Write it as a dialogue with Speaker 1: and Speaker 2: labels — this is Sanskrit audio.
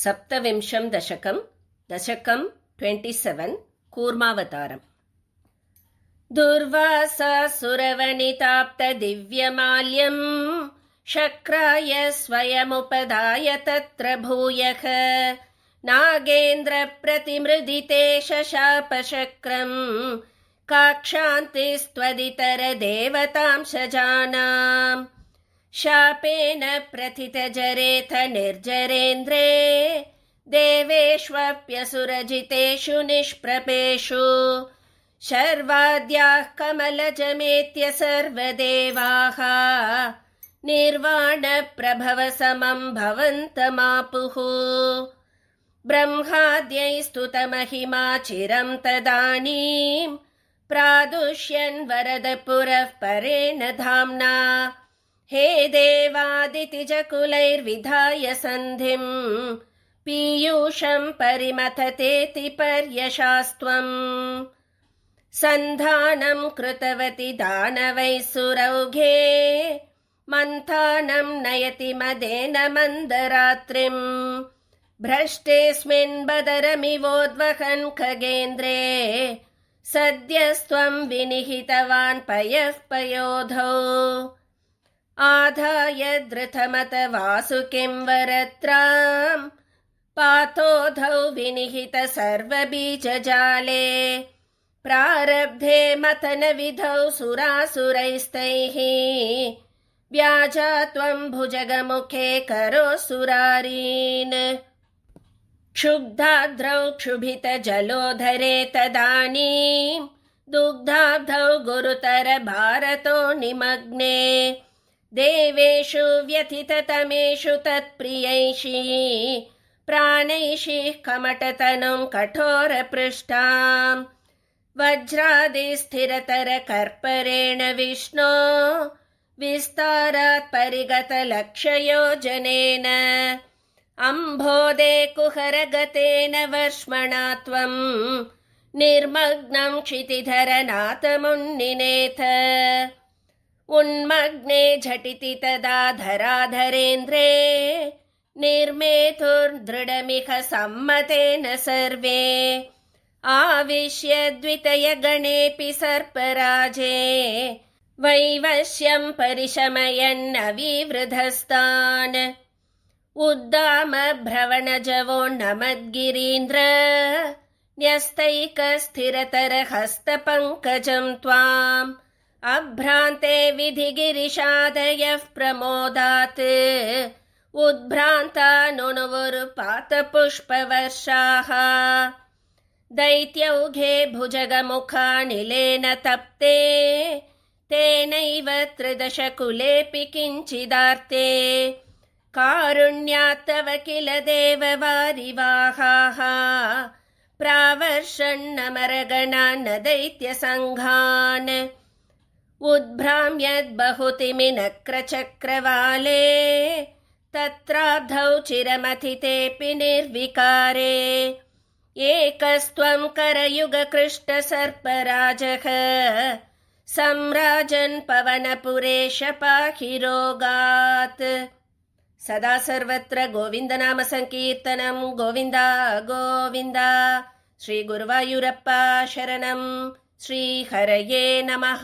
Speaker 1: सप्तविंशं दशकं 27 कूर्मावतारम्। दुर्वासासुरवनिताप्तदिव्यमाल्यम् शक्राय स्वयमुपदाय तत्र भूयः नागेन्द्रप्रतिमृदिते शशापशक्रम् काक्षान्तिस्त्वदितरदेवतांशजानाम् शापेन प्रथितजरेथ निर्जरेन्द्रे देवेष्वप्यसुरजितेषु निष्प्रपेषु शर्वाद्याः कमलजमेत्य सर्वदेवाः निर्वाणप्रभवसमं भवन्तमापुः ब्रह्माद्यैस्तुतमहिमा चिरं तदानीं प्रादुष्यन् वरदपुरः परेण धाम्ना हे देवादितिजकुलैर्विधाय सन्धिम् पीयूषं परिमथतेति पर्यशास्त्वम् सन्धानं कृतवति दानवैः सुरौघे मन्थानं नयति मदेन मन्दरात्रिम् भ्रष्टेऽस्मिन् बदरमिवोद्वहन् खगेन्द्रे सद्यस्त्वं विनिहितवान् पयः पयोधौ आधाय धृतमत वासुकिं वरत्रां पातोधौ विनिहित सर्वबीजजाले प्रारब्धे मतनविधौ सुरासुरैस्तैः व्याजा त्वं भुजगमुखे करोऽसुरारीन् क्षुब्धाद्रौ क्षुभितजलोधरे तदानीं दुग्धाब्धौ गुरुतर भारतो निमग्ने देवेषु व्यथिततमेषु तत्प्रियैषी प्राणैषीः कमटतनुं कठोरपृष्ठाम् वज्रादिस्थिरतरकर्परेण विष्णो विस्तारात् परिगतलक्षयोजनेन अम्भोदे कुहरगतेन वर्ष्मणा त्वं निर्मग्नं क्षितिधरनाथमुन्निनेथ उन्मग्ने झटिति तदा धराधरेन्द्रे निर्मेतुर्दृढमिह सम्मतेन सर्वे आविश्य द्वितयगणेऽपि सर्पराजे वैवश्यं परिशमयन्नविवृधस्तान् उद्दामभ्रवणजवोन्नमद्गिरीन्द्र न्यस्तैकस्थिरतरहस्तपङ्कजं त्वाम् अभ्रान्ते विधिगिरिशादयः प्रमोदात् उद्भ्रान्ता नुनुवुरुपातपुष्पवर्षाः दैत्यौघे भुजगमुखानिलेन तप्ते तेनैव त्रिदशकुलेऽपि किञ्चिदार्ते कारुण्यात्तव किल देववारिवाहाः प्रावर्षन्नमरगणान् दैत्यसङ्घान् उद्भ्राम्यद्बहुतिमिनक्रचक्रवाले तत्राब्धौ चिरमथितेऽपि निर्विकारे एकस्त्वं करयुगकृष्टसर्पराजः सम्राजन् पवनपुरेश पाहि रोगात्। सदा सर्वत्र गोविन्दनाम संकीर्तनं गोविन्दा गोविन्दा। श्री गुरुवायूरप्पा शरणं। श्री हरये नमः।